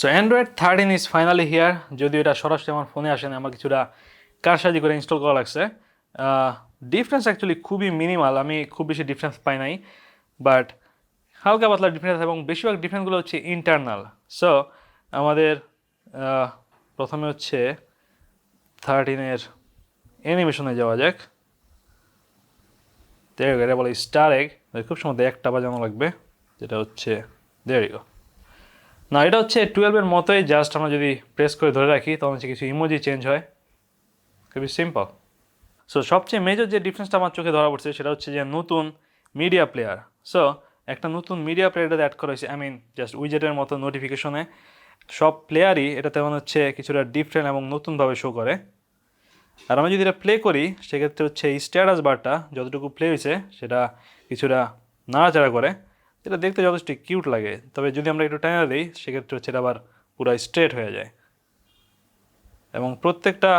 So Android 13 is finally here. যদিও এটা সরাসরি আমার ফোনে আসেনি, আমার কিছুটা কারসাজি করে ইনস্টল করা লাগছে। ডিফারেন্স অ্যাকচুয়ালি খুবই মিনিমাল, আমি খুব বেশি ডিফারেন্স পাই নাই, বাট হালকা পাতলা ডিফারেন্স, এবং বেশিরভাগ ডিফারেন্সগুলো হচ্ছে ইন্টারনাল। সো আমাদের প্রথমে হচ্ছে 13-এর অ্যানিমেশনে যাওয়া যাক। এটা বলে স্টার এগ, খুব সম্ভবত একটা বাজানো লাগবে, যেটা হচ্ছে দেয়ার ইউ গো। না, এটা হচ্ছে 12-এর মতোই, জাস্ট আমরা যদি প্রেস করে ধরে রাখি তখন হচ্ছে কিছু ইমোজি চেঞ্জ হয়, খুবই সিম্পল। সো সবচেয়ে মেজর যে ডিফারেন্সটা আমার চোখে ধরা পড়ছে সেটা হচ্ছে যে নতুন মিডিয়া প্লেয়ার। সো একটা নতুন মিডিয়া প্লেয়ার অ্যাড করা হয়েছে, আই মিন জাস্ট উইজেটের মতো নোটিফিকেশনে সব প্লেয়ারই এটা তেমন হচ্ছে কিছুটা ডিফারেন্ট এবং নতুনভাবে শো করে। আর আমরা যদি এটা প্লে করি সেক্ষেত্রে হচ্ছে এই স্ট্যাটাস বারটা যতটুকু প্লে হয়েছে সেটা কিছুটা নাড়াচাড়া করে, যেটা দেখতে যথেষ্ট কিউট লাগে। তবে যদি আমরা একটু টাইনা দিই সেক্ষেত্রে হচ্ছে এটা আবার পুরো স্ট্রেট হয়ে যায়, এবং প্রত্যেকটা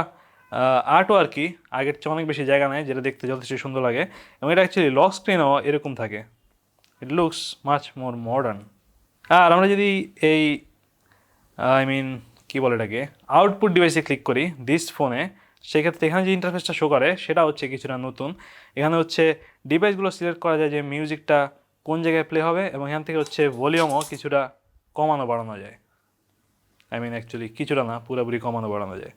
আর্টওয়ার্কই আগের চেয়ে অনেক বেশি জায়গা নেয়, যেটা দেখতে যথেষ্ট সুন্দর লাগে। এবং এটা অ্যাকচুয়ালি লক স্ক্রিনও এরকম থাকে, it looks much more modern. আর আমরা যদি এই আই মিন কী বলে এটাকে আউটপুট ডিভাইসে ক্লিক করি দিস ফোনে, সেক্ষেত্রে এখানে যে ইন্টারফেসটা শো করে সেটা হচ্ছে কিছুটা নতুন। এখানে হচ্ছে ডিভাইসগুলো সিলেক্ট করা যায় যে মিউজিকটা কোন জায়গায় প্লে হবে, এবং এখান থেকে হচ্ছে ভলিউমও কিছুটা কমানো বাড়ানো যায়। আই মিন অ্যাকচুয়ালি কিছুটা না, পুরোপুরি কমানো বাড়ানো যায়।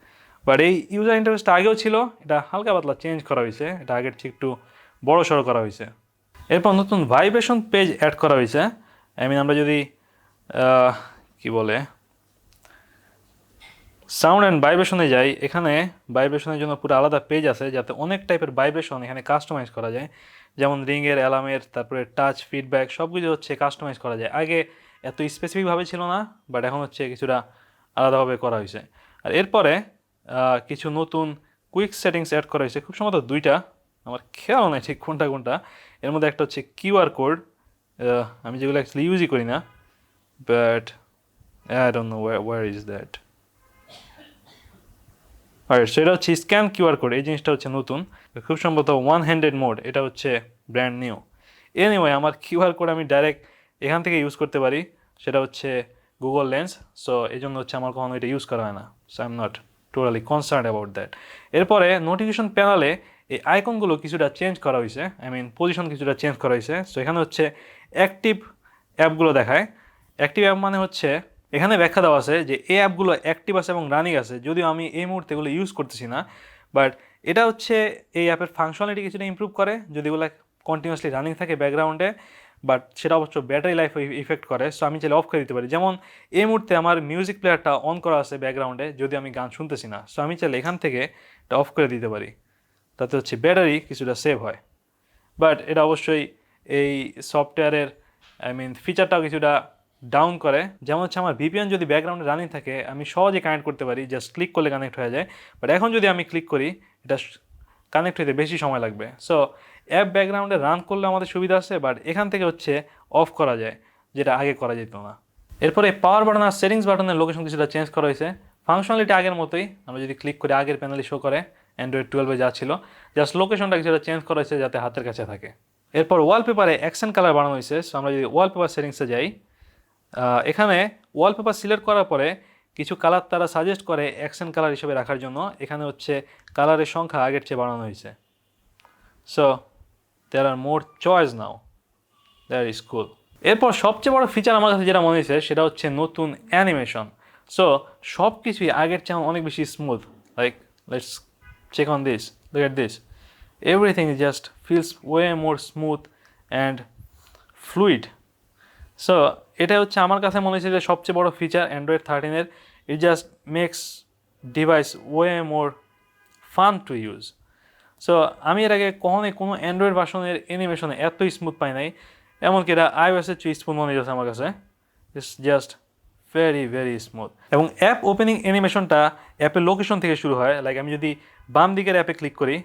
বাট এই ইউজার ইন্টারফেসটা আগেও ছিল, এটা হালকা পাতলা চেঞ্জ করা হয়েছে, এটা আগের চেয়ে একটু বড় সড়ো করা হয়েছে। এরপর নতুন ভাইব্রেশন পেজ অ্যাড করা হয়েছে। আই মিন আমরা যদি কি বলে সাউন্ড অ্যান্ড ভাইব্রেশনে যাই, এখানে ভাইব্রেশনের জন্য পুরো আলাদা পেজ আছে, যাতে অনেক টাইপের ভাইব্রেশন এখানে কাস্টমাইজ করা যায়, যেমন রিংয়ের, অ্যালার্মের, তারপরে টাচ, ফিডব্যাক সব কিছু হচ্ছে কাস্টমাইজ করা যায়। আগে এত স্পেসিফিকভাবে ছিল না, বাট এখন হচ্ছে কিছুটা আলাদাভাবে করা হয়েছে। আর এরপরে কিছু নতুন কুইক সেটিংস অ্যাড করা হয়েছে, খুব সম্ভবত দুইটা, আমার খেয়াল নাই ঠিক কোনটা কোনটা। এর মধ্যে একটা হচ্ছে কিউআর কোড, আমি যেগুলো অ্যাকচুয়ালি ইউজই করি না, but I don't know where is that. আর সেটা হচ্ছে স্ক্যান কিউআর কোড, এই জিনিসটা হচ্ছে নতুন, খুব সম্ভবত ওয়ান হ্যান্ডেড মোড, এটা হচ্ছে ব্র্যান্ড নিউ। এনিওয়ে আমার কিউআর কোড আমি ডাইরেক্ট এখান থেকে ইউজ করতে পারি, সেটা হচ্ছে গুগল লেন্স। সো এই জন্য হচ্ছে আমার কখনো এটা ইউজ করা হয় না, so I am not totally concern about that. এরপরে নোটিফিকেশন প্যানেলে এই আইকনগুলো কিছুটা চেঞ্জ করা হয়েছে, আই মিন পজিশন কিছুটা চেঞ্জ করা হয়েছে। সো এখানে হচ্ছে অ্যাক্টিভ অ্যাপগুলো দেখায়। অ্যাক্টিভ অ্যাপ মানে হচ্ছে এখানে ব্যাখ্যা দেওয়া আছে যে এই অ্যাপগুলো অ্যাক্টিভ আছে এবং রানিং আছে, যদিও আমি এই মুহূর্তে এগুলো ইউজ করতেছি না, বাট এটা হচ্ছে এই অ্যাপের ফাংশনালিটি কিছুটা ইমপ্রুভ করে যদি এগুলো কন্টিনিউয়াসলি রানিং থাকে ব্যাকগ্রাউন্ডে, বাট সেটা অবশ্য ব্যাটারি লাইফ ইফেক্ট করে। সো আমি চাইলে অফ করে দিতে পারি, যেমন এই মুহূর্তে আমার মিউজিক প্লেয়ারটা অন করা আছে ব্যাকগ্রাউন্ডে, যদি আমি গান শুনতেছি না, সো আমি চাইলে এখান থেকে এটা অফ করে দিতে পারি, তাতে হচ্ছে ব্যাটারি কিছুটা সেভ হয়। বাট এটা অবশ্যই এই সফটওয়্যারের আই মিন ফিচারটাও কিছুটা ডাউন করে। যেমন হচ্ছে আমার ভিপিএন যদি ব্যাকগ্রাউন্ডে রানিং থাকে আমি সহজে কানেক্ট করতে পারি, জাস্ট ক্লিক করলে কানেক্ট হয়ে যায়। বাট এখন যদি আমি ক্লিক করি এটা কানেক্ট হতে বেশি সময় লাগবে। সো অ্যাপ ব্যাকগ্রাউন্ডে রান করলে আমাদের সুবিধা আছে, বাট এখান থেকে হচ্ছে অফ করা যায়, যেটা আগে করা যেত না। এরপরে পাওয়ার বাটন আর সেটিংস বাটনের লোকেশন কিছুটা চেঞ্জ করা হয়েছে, ফাংশনালিটি আগের মতোই, আমরা যদি ক্লিক করে আগের প্যানেলে শো করে অ্যান্ড্রয়েড 12-এ যা ছিল, জাস্ট লোকেশনটা কিছুটা চেঞ্জ করা হয়েছে যাতে হাতের কাছে থাকে। এরপর ওয়ালপেপারে অ্যাকশন কালার বানানো হয়েছে। সো আমরা যদি ওয়ালপেপার সেটিংসে যাই, এখানে ওয়ালপেপার সিলেক্ট করার পরে কিছু কালার তারা সাজেস্ট করে অ্যাকশন কালার হিসেবে রাখার জন্য, এখানে হচ্ছে কালারের সংখ্যা আগের চেয়ে বাড়ানো হয়েছে। So there are more choice now, that is cool. এরপর সবচেয়ে বড় ফিচার আমার কাছে যেটা মনে হয়েছে সেটা হচ্ছে নতুন অ্যানিমেশন। সো সব কিছুই আগের চেয়ে অনেক বেশি smooth, like let's check on this, look at this, everything just feels way more smooth and fluid. So এটা হচ্ছে আমার কাছে মনে হয়েছে যে সবচেয়ে বড় ফিচার অ্যান্ড্রয়েড 13-এর, it just makes device way more fun to use. So আমি এর আগে কখনোই কোনো অ্যান্ড্রয়েড ভার্সনের অ্যানিমেশনে এত স্মুথ পাই নাই, এমনকি এটা আইওএসের চেয়ে স্মুথ মনে হচ্ছে আমার কাছে, it's just very very smooth. এবং অ্যাপ ওপেনিং অ্যানিমেশনটা অ্যাপের লোকেশন থেকে শুরু হয়, লাইক আমি যদি বাম দিকের অ্যাপে ক্লিক করি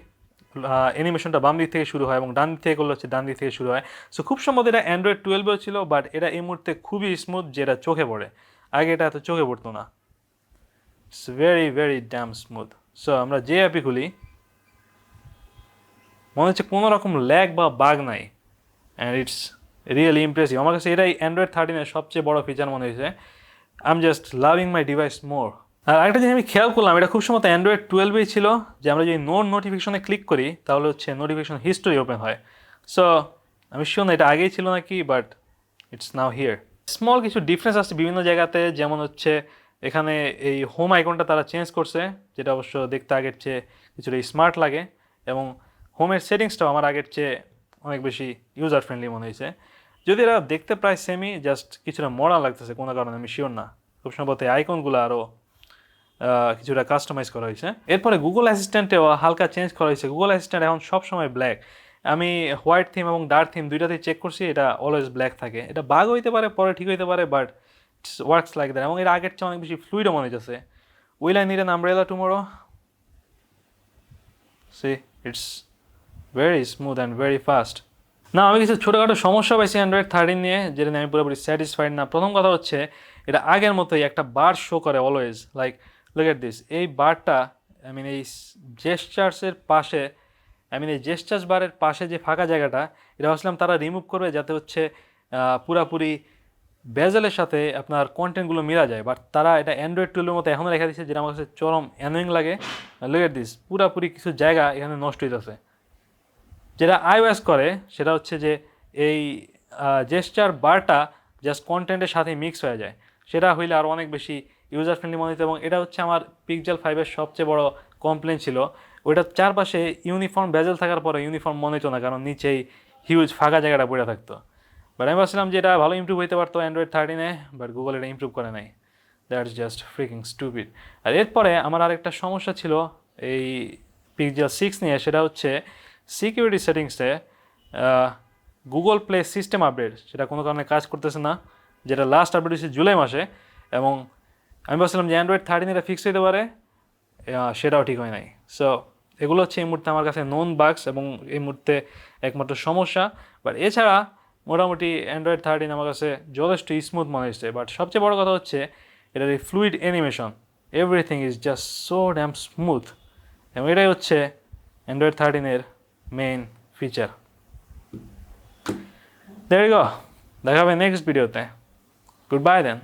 অ্যানিমেশনটা বাম দিক থেকে শুরু হয়, এবং ডান দিক থেকে করলে হচ্ছে ডান দিক থেকে শুরু হয়। সো খুব সম্ভবত এটা অ্যান্ড্রয়েড 12-এও ছিল, বাট এটা এই মুহূর্তে খুবই স্মুথ যেটা চোখে পড়ে, আগে এটা এত চোখে পড়তো না। It's very very damn smooth. So আমরা যে অ্যাপই খুলি মনে হচ্ছে কোনো রকম ল্যাগ বা বাগ নাই, অ্যান্ড ইটস রিয়েলি ইমপ্রেসিভ। আমার কাছে এটাই অ্যান্ড্রয়েড 13-এর সবচেয়ে বড় ফিচার মনে হয়েছে। I am just loving my device more. আর আরেকটা জিনিস আমি খেয়াল করলাম, এটা খুব সম্ভবত অ্যান্ড্রয়েড 12এই ছিল, যে আমরা যদি নোটিফিকেশনে ক্লিক করি তাহলে হচ্ছে নোটিফিকেশন হিস্টোরি ওপেন হয়। সো আমি শিওর না এটা আগেই ছিল নাকি, but it's now here. Small কিছু ডিফারেন্স আছে বিভিন্ন জায়গাতে, যেমন হচ্ছে এখানে এই হোম আইকনটা তারা চেঞ্জ করছে, যেটা অবশ্য দেখতে আগের চেয়ে কিছুটা স্মার্ট লাগে, এবং হোমের সেটিংসটাও আমার আগের চেয়ে অনেক বেশি ইউজার ফ্রেন্ডলি মনে হয়েছে। যদি এরা দেখতে প্রায় সেমই, জাস্ট কিছুটা মডার্ন লাগতেছে কোনো কারণে, আমি শিওর না। খুব সম্ভবত এই আইকনগুলো আরও কিছুটা কাস্টমাইজ করা হয়েছে। এরপরে গুগল অ্যাসিস্ট্যান্টেও হালকা চেঞ্জ করা হয়েছে। গুগল অ্যাসিস্ট্যান্ট এখন সবসময় ব্ল্যাক। আমি হোয়াইট থিম এবং ডার্ক থিম দুইটাতেই চেক করছি, এটা অলওয়েজ ব্ল্যাক থাকে। এটা বাগ হইতে পারে, পরে ঠিক হইতে পারে, but it's works like that. এবং এর আগের চেয়ে অনেক বেশি ফ্লুইডও মনে হচ্ছে। Will I need an umbrella tomorrow? See, it's very smooth and very fast. না, আমি কিছু ছোটোখাটো সমস্যা পাইছি অ্যান্ড্রয়েড 13 নিয়ে, যেটা নিয়ে আমি পুরোপুরি স্যাটিসফাইড না। প্রথম কথা হচ্ছে এটা আগের মতোই একটা বার শো করে always, like look at this. এই বারটা এই জেস্টার্সের পাশে, এই জেস্টার্স বারের পাশে যে ফাঁকা জায়গাটা, এটা ভাবছিলাম তারা রিমুভ করবে যাতে হচ্ছে পুরাপুরি বেজেলের সাথে আপনার কন্টেন্টগুলো মিলা যায়, বাট তারা এটা অ্যান্ড্রয়েড 12 মতো এখনও রেখে দিচ্ছে, যেটা আমার কাছে চরম অ্যানোয়িং লাগে। লুক এট দিস, পুরাপুরি কিছু জায়গা এখানে নষ্ট হইতেছে। যেটা iOS করে সেটা হচ্ছে যে এই জেস্টার বারটা জাস্ট কন্টেন্টের সাথে মিক্স হয়ে যায়, সেটা হইলে আরও অনেক বেশি ইউজার ফ্রেন্ডলি মনে হতো। এবং এটা হচ্ছে আমার পিক্সেল 5-এর সবচেয়ে বড় কমপ্লেন ছিল, ওইটার চারপাশে ইউনিফর্ম বেজেল থাকার পরে ইউনিফর্ম মনে হতো না, কারণ নিচেই হিউজ ফাঁকা জায়গাটা পড়ে থাকতো। বাট আমি ভাবছিলাম যে এটা ভালো ইমপ্রুভ হইতে পারতো অ্যান্ড্রয়েড 13-এ, বাট গুগল এটা ইমপ্রুভ করে নাই। That's just freaking stupid. আর এরপরে আমার আরেকটা সমস্যা ছিল এই পিক্সেল 6 নিয়ে, সেটা হচ্ছে সিকিউরিটি সেটিংসে গুগল প্লে সিস্টেম আপডেট সেটা কোনো কারণে কাজ করতেছে না, যেটা লাস্ট আপডেট হচ্ছে জুলাই মাসে। এবং আমি ভাবছিলাম যে অ্যান্ড্রয়েড 13 এটা ফিক্স হতে পারে, সেটাও ঠিক হয় নাই। সো এগুলো হচ্ছে এই মুহূর্তে আমার কাছে নোন বাগস এবং এই মুহূর্তে একমাত্র সমস্যা। বাট এছাড়া মোটামুটি অ্যান্ড্রয়েড 13 আমার কাছে যথেষ্ট স্মুথ মনে হচ্ছে। বাট সবচেয়ে বড় কথা হচ্ছে এটার এই fluid animation, everything is just so damn smooth, এবং এটাই হচ্ছে অ্যান্ড্রয়েড 13-এর main feature. There you go. দেখা হবে নেক্সট ভিডিওতে। গুড বাই দেন।